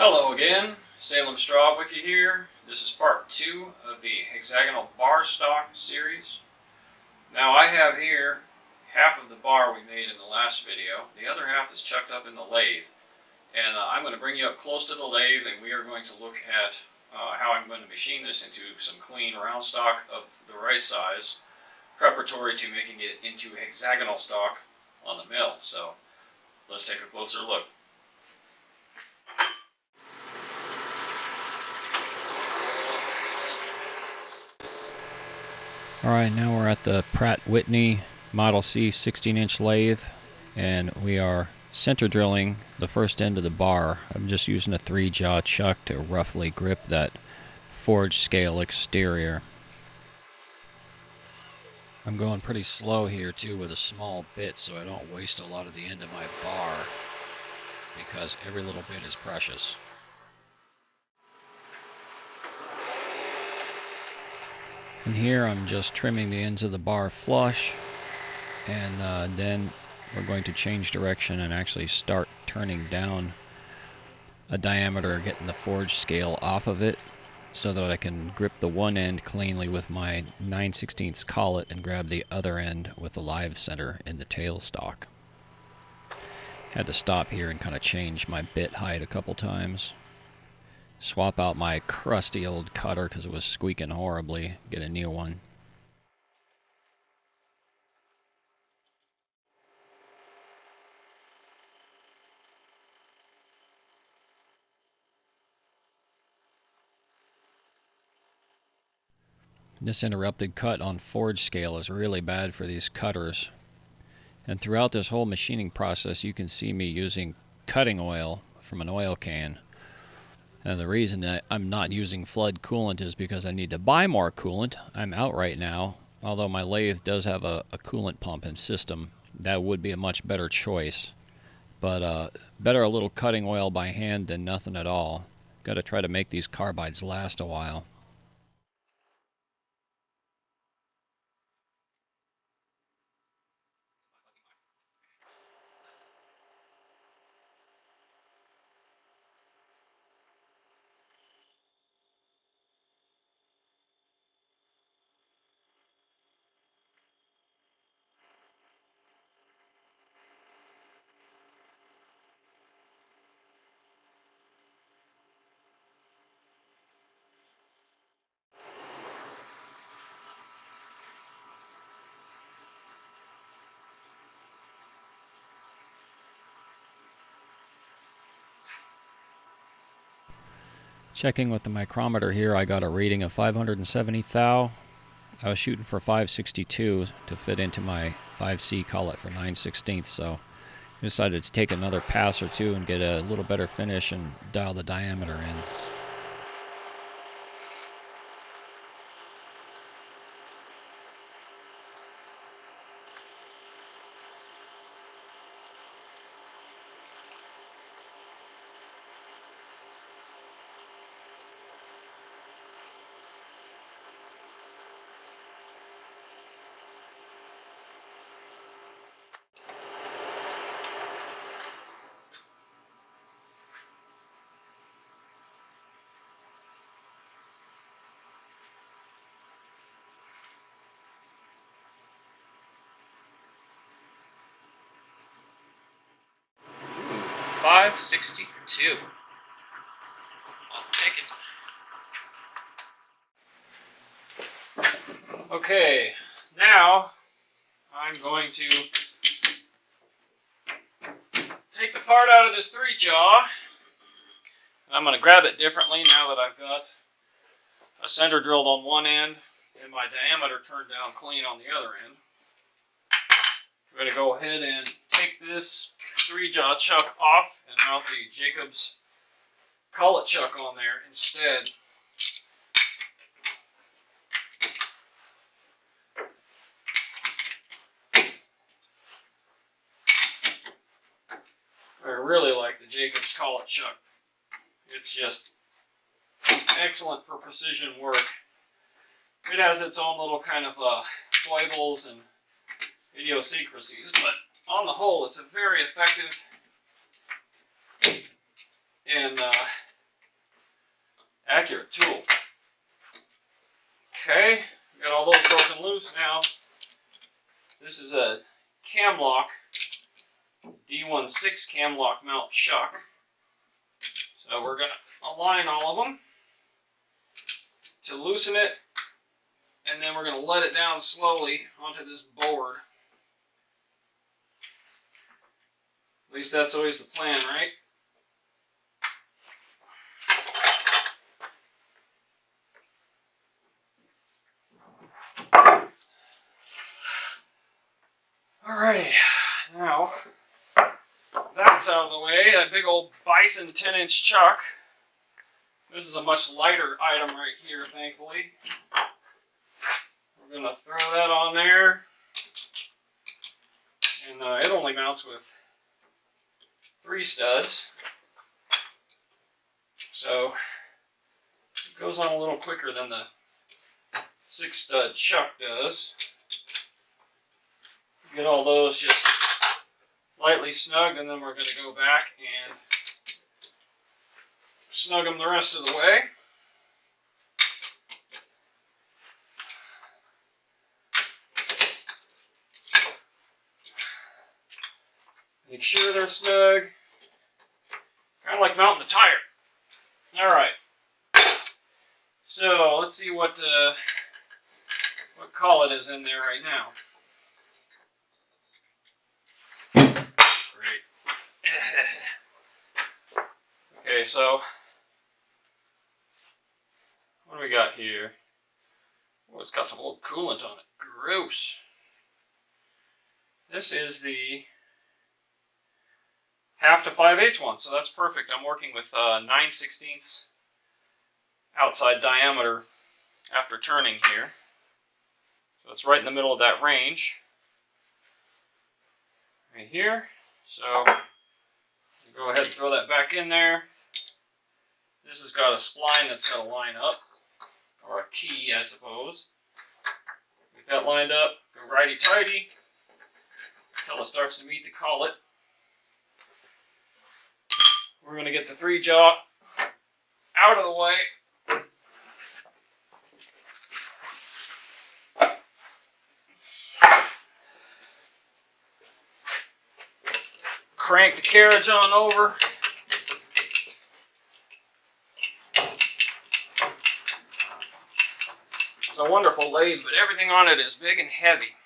Hello again, Salem Straub with you here. This is part 2 of the hexagonal bar stock series. Now I have here half of the bar we made in the last video. The other half is chucked up in the lathe. And I'm going to bring you up close to the lathe and we are going to look at how I'm going to machine this into some clean round stock of the right size, preparatory to making it into hexagonal stock on the mill. So let's take a closer look. Alright, now we're at the Pratt Whitney Model C 16-inch lathe, and we are center drilling the first end of the bar. I'm just using a 3-jaw chuck to roughly grip that forged scale exterior. I'm going pretty slow here too with a small bit so I don't waste a lot of the end of my bar, because every little bit is precious. And here I'm just trimming the ends of the bar flush, and then we're going to change direction and actually start turning down a diameter, getting the forged scale off of it so that I can grip the one end cleanly with my 9/16 collet and grab the other end with the live center in the tailstock. Had to stop here and kind of change my bit height a couple times. Swap out my crusty old cutter because it was squeaking horribly. Get a new one. This interrupted cut on forge scale is really bad for these cutters. And throughout this whole machining process, you can see me using cutting oil from an oil can. And the reason that I'm not using flood coolant is because I need to buy more coolant. I'm out right now, although my lathe does have a coolant pump and system. That would be a much better choice. But better a little cutting oil by hand than nothing at all. Got to try to make these carbides last a while. Checking with the micrometer here, I got a reading of 570 thou. I was shooting for 562 to fit into my 5C collet for 9/16, so I decided to take another pass or two and get a little better finish and dial the diameter in. Ooh, 562. I'll take it. Okay, now I'm going to take the part out of this 3-jaw. I'm going to grab it differently now that I've got a center drilled on one end and my diameter turned down clean on the other end. I'm going to go ahead and take this 3-jaw chuck off and mount the Jacob's collet chuck on there instead. I really like the Jacob's collet chuck. It's just excellent for precision work. It has its own little kind of foibles and idiosyncrasies, but on the whole, it's a very effective and accurate tool. Okay, got all those broken loose now. This is a cam lock, D16 cam lock mount chuck. So we're going to align all of them to loosen it, and then we're going to let it down slowly onto this board. At least that's always the plan, right? Alrighty, now that's out of the way. That big old bison 10-inch chuck. This is a much lighter item right here, thankfully. We're going to throw that on there. And it only mounts with 3 studs. So it goes on a little quicker than the 6-stud chuck does. Get all those just lightly snugged, and then we're going to go back and snug them the rest of the way. Make sure they're snug. Kind of like mounting a tire. Alright. So let's see what collet is in there right now. Great. Okay, so what do we got here? Oh, it's got some old coolant on it. Gross. This is the 1/2 to 5/8 one, so that's perfect. I'm working with 9/16 outside diameter after turning here. So it's right in the middle of that range. Right here. So go ahead and throw that back in there. This has got a spline that's got to line up, or a key, I suppose. Get that lined up, go righty-tighty until it starts to meet the collet. We're going to get the 3-jaw out of the way. Crank the carriage on over. It's a wonderful lathe, but everything on it is big and heavy.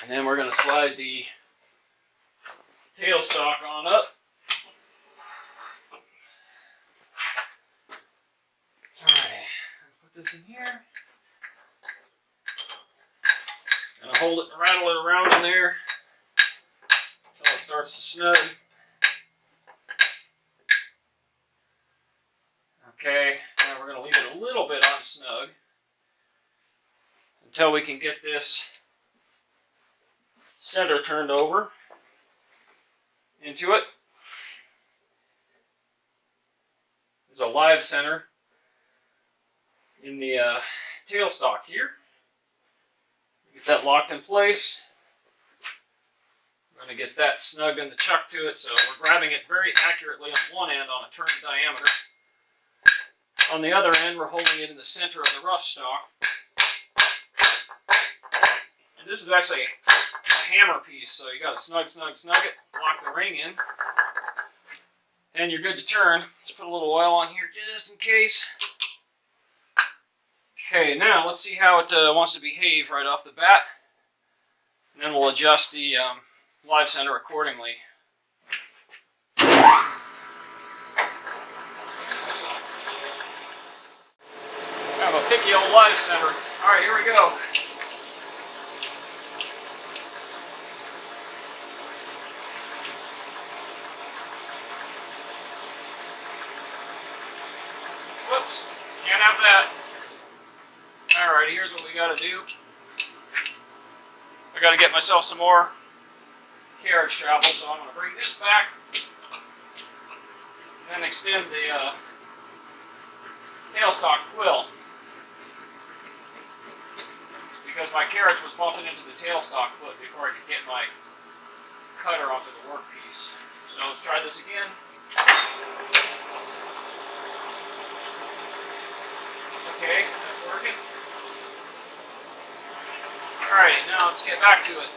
And then we're going to slide the tailstock on up. Alright, put this in here. Gonna hold it and rattle it around in there until it starts to snug. Okay, now we're going to leave it a little bit unsnug until we can get this center turned over into it. There's a live center in the tailstock here. Get that locked in place. We're going to get that snugged in the chuck to it, so we're grabbing it very accurately on one end on a turn diameter. On the other end, we're holding it in the center of the rough stock. And this is actually a hammer piece, so you got to snug it, lock the ring in, and you're good to turn. Let's put a little oil on here just in case. Okay, now let's see how it wants to behave right off the bat, and then we'll adjust the live center accordingly. Kind of a picky old live center. Alright, here we go. Whoops, can't have that. Alright, here's what we gotta do. I gotta get myself some more carriage travel, so I'm gonna bring this back and then extend the tailstock quill, because my carriage was bumping into the tailstock foot before I could get my cutter onto the workpiece. So let's try this again. Okay, that's working. Alright, now let's get back to it.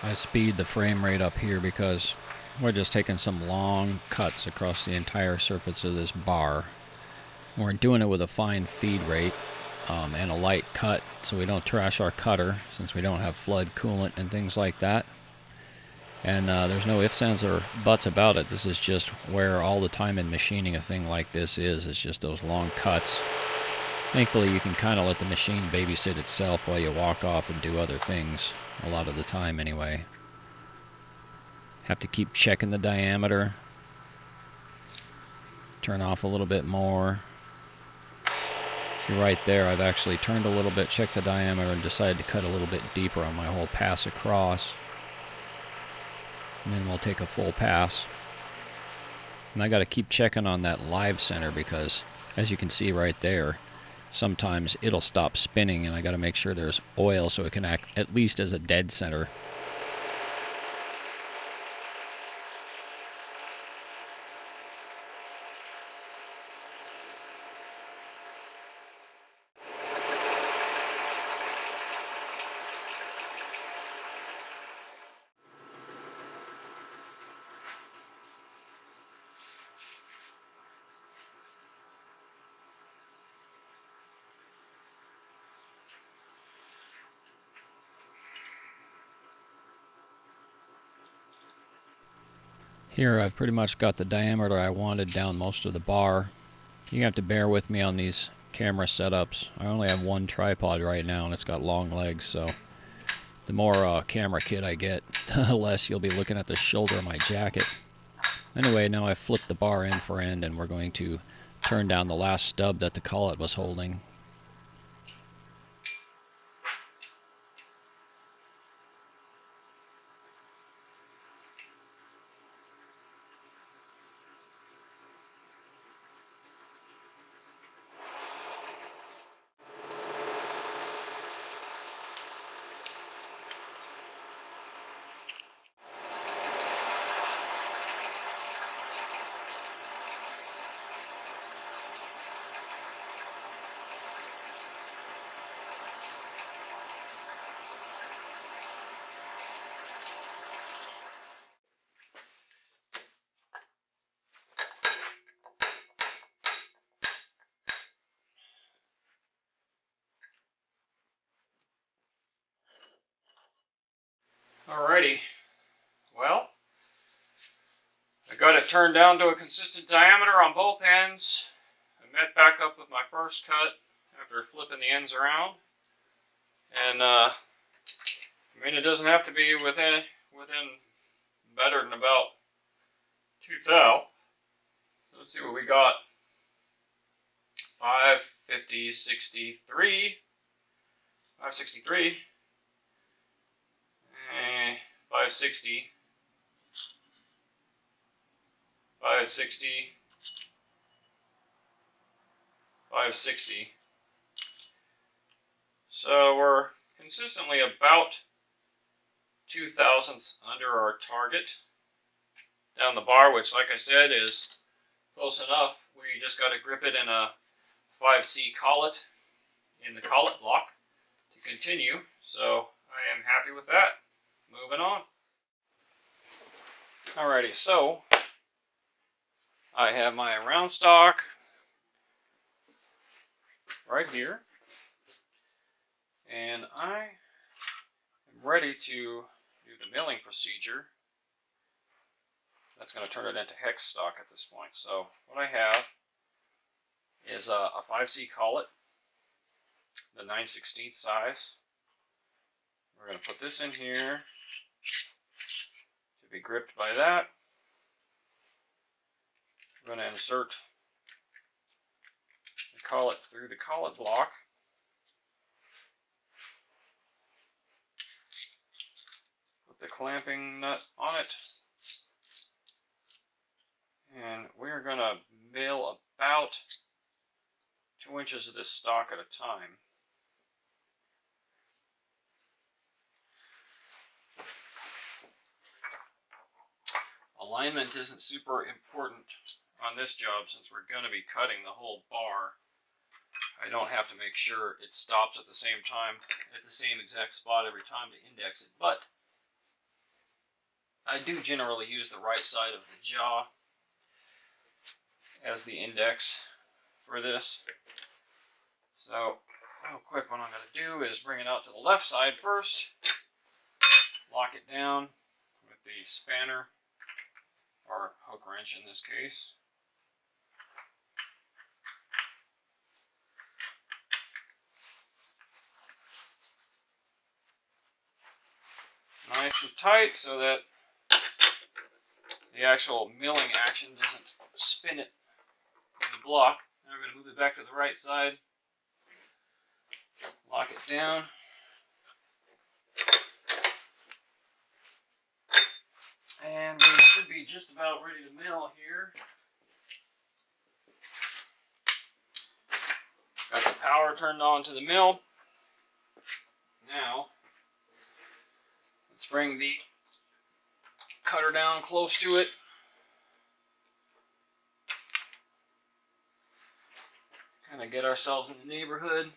I speed the frame rate up here because we're just taking some long cuts across the entire surface of this bar. We're doing it with a fine feed rate and a light cut so we don't trash our cutter since we don't have flood coolant and things like that. And there's no ifs, ands, or buts about it. This is just where all the time in machining a thing like this is. It's just those long cuts. Thankfully, you can kind of let the machine babysit itself while you walk off and do other things, a lot of the time anyway. Have to keep checking the diameter. Turn off a little bit more. See right there, I've actually turned a little bit, checked the diameter, and decided to cut a little bit deeper on my whole pass across. And then we'll take a full pass. And I got to keep checking on that live center because, as you can see right there, sometimes it'll stop spinning and I got to make sure there's oil so it can act at least as a dead center. Here I've pretty much got the diameter I wanted down most of the bar. You have to bear with me on these camera setups. I only have one tripod right now and it's got long legs, so the more camera kit I get, the less you'll be looking at the shoulder of my jacket. Anyway, now I've flipped the bar end for end and we're going to turn down the last stub that the collet was holding. Alrighty, well, I got it turned down to a consistent diameter on both ends. I met back up with my first cut after flipping the ends around. And I mean, it doesn't have to be within better than about 2 thou. Let's see what we got. 550, 63, 563, 560, 560, 560. So we're consistently about 2 thousandths under our target down the bar, which, like I said, is close enough. We just got to grip it in a 5C collet in the collet block to continue. So I am happy with that. Moving on. Alrighty, so I have my round stock right here, and I am ready to do the milling procedure. That's going to turn it into hex stock at this point. So what I have is a 5C collet, the 9/16 size. We're going to put this in here to be gripped by that. We're going to insert the collet through the collet block. Put the clamping nut on it. And we're going to mill about 2 inches of this stock at a time. alignment isn't super important on this job since we're going to be cutting the whole bar. I don't have to make sure it stops at the same time, at the same exact spot every time to index it, but I do generally use the right side of the jaw as the index for this. So, real quick, what I'm going to do is bring it out to the left side first, lock it down with the spanner, or hook wrench in this case. Nice and tight so that the actual milling action doesn't spin it in the block. Now we're going to move it back to the right side, lock it down. And we should be just about ready to mill here. Got the power turned on to the mill. Now, let's bring the cutter down close to it. Kind of get ourselves in the neighborhood.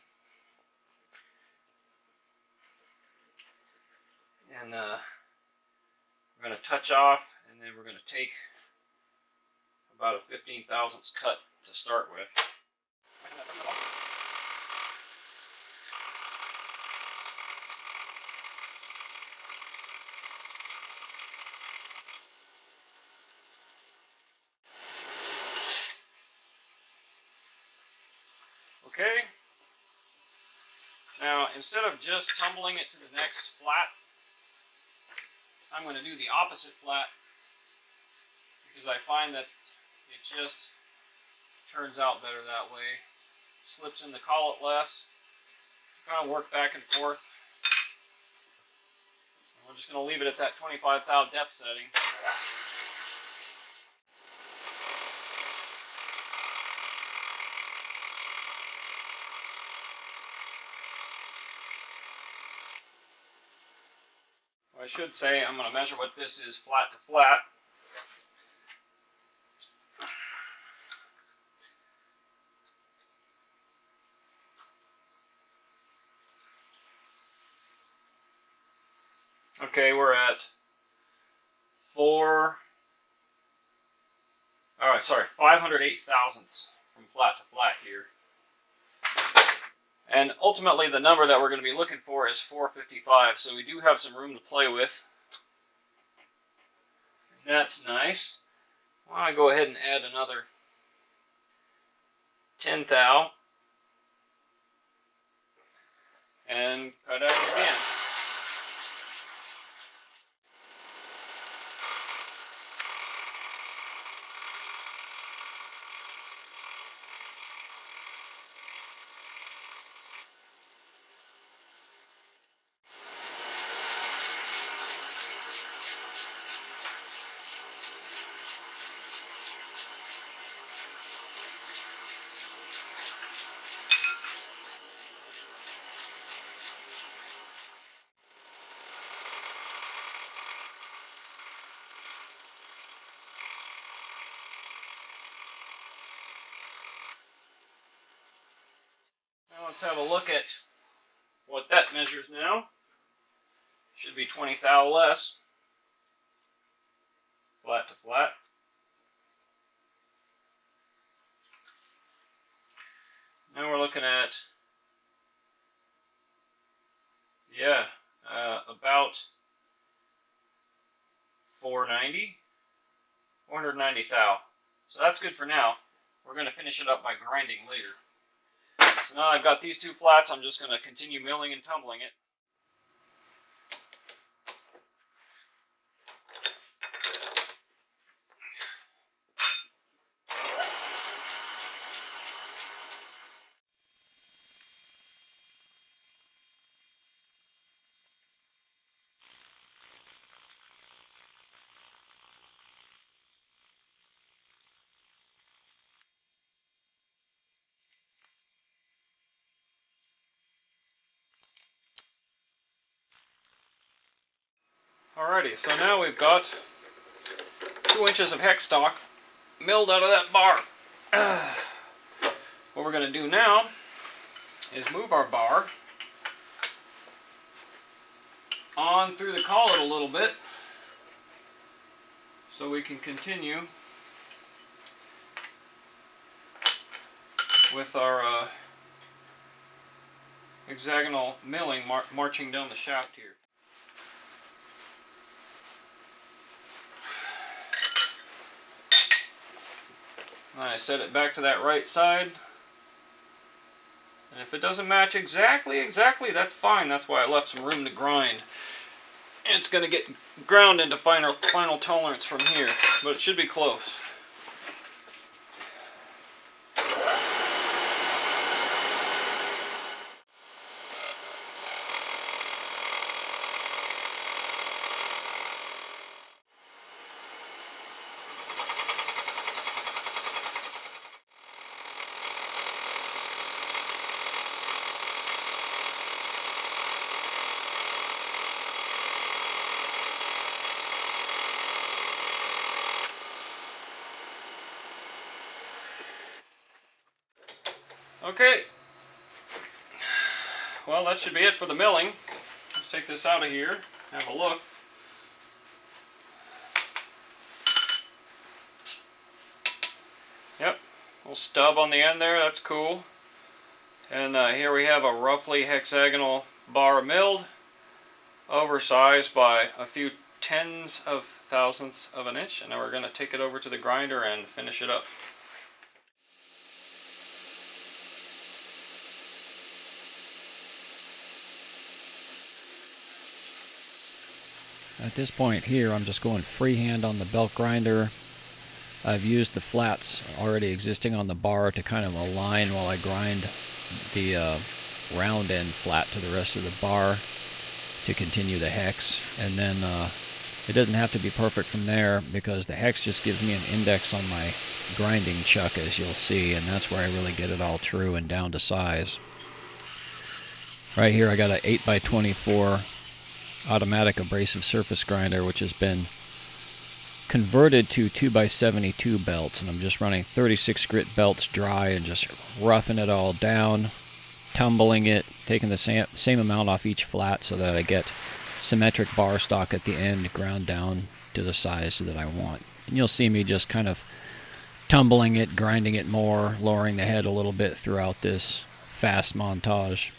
And we're going to touch off, and then we're going to take about a 15/1000 cut to start with. Okay. Now, instead of just tumbling it to the next flat, I'm going to do the opposite flat because I find that it just turns out better that way. Slips in the collet less. Kind of work back and forth. And we're just going to leave it at that 25 thou depth setting. I should say I'm going to measure what this is flat to flat. Okay, we're at 508 thousandths from flat to flat here. And ultimately the number that we're going to be looking for is 455, so we do have some room to play with. That's nice. Why don't I go ahead and add another 10 thou and cut out again. Now let's have a look at what that measures now. Should be 20 thou less. Flat to flat. Now we're looking at, about 490 thou. So that's good for now. We're going to finish it up by grinding later. So now I've got these two flats, I'm just going to continue milling and tumbling it. Alrighty, so now we've got 2 inches of hex stock milled out of that bar. What we're going to do now is move our bar on through the collet a little bit so we can continue with our hexagonal milling marching down the shaft here. And I set it back to that right side. And if it doesn't match exactly, that's fine. That's why I left some room to grind. And it's going to get ground into final tolerance from here, but it should be close. Okay, well that should be it for the milling. Let's take this out of here, have a look. Yep, little stub on the end there, that's cool. And here we have a roughly hexagonal bar milled, oversized by a few tens of thousandths of an inch. And now we're going to take it over to the grinder and finish it up. At this point here, I'm just going freehand on the belt grinder. I've used the flats already existing on the bar to kind of align while I grind the round end flat to the rest of the bar to continue the hex. And then it doesn't have to be perfect from there because the hex just gives me an index on my grinding chuck, as you'll see, and that's where I really get it all true and down to size. Right here I got an 8x24 automatic abrasive surface grinder, which has been converted to 2x72 belts, and I'm just running 36 grit belts dry and just roughing it all down, tumbling it, taking the same amount off each flat so that I get symmetric bar stock at the end ground down to the size that I want. And you'll see me just kind of tumbling it, grinding it more, lowering the head a little bit throughout this fast montage.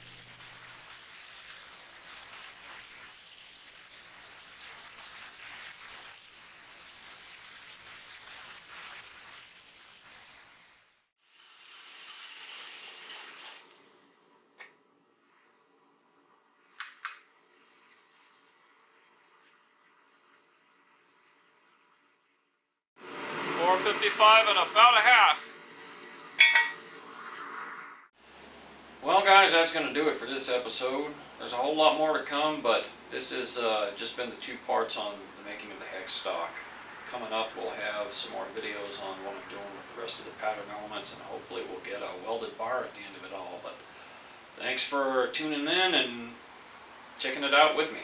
$4.55 and about a half. Well guys, that's going to do it for this episode. There's a whole lot more to come, but this has just been the 2 parts on the making of the hex stock. Coming up we'll have some more videos on what I'm doing with the rest of the pattern elements, and hopefully we'll get a welded bar at the end of it all. But thanks for tuning in and checking it out with me.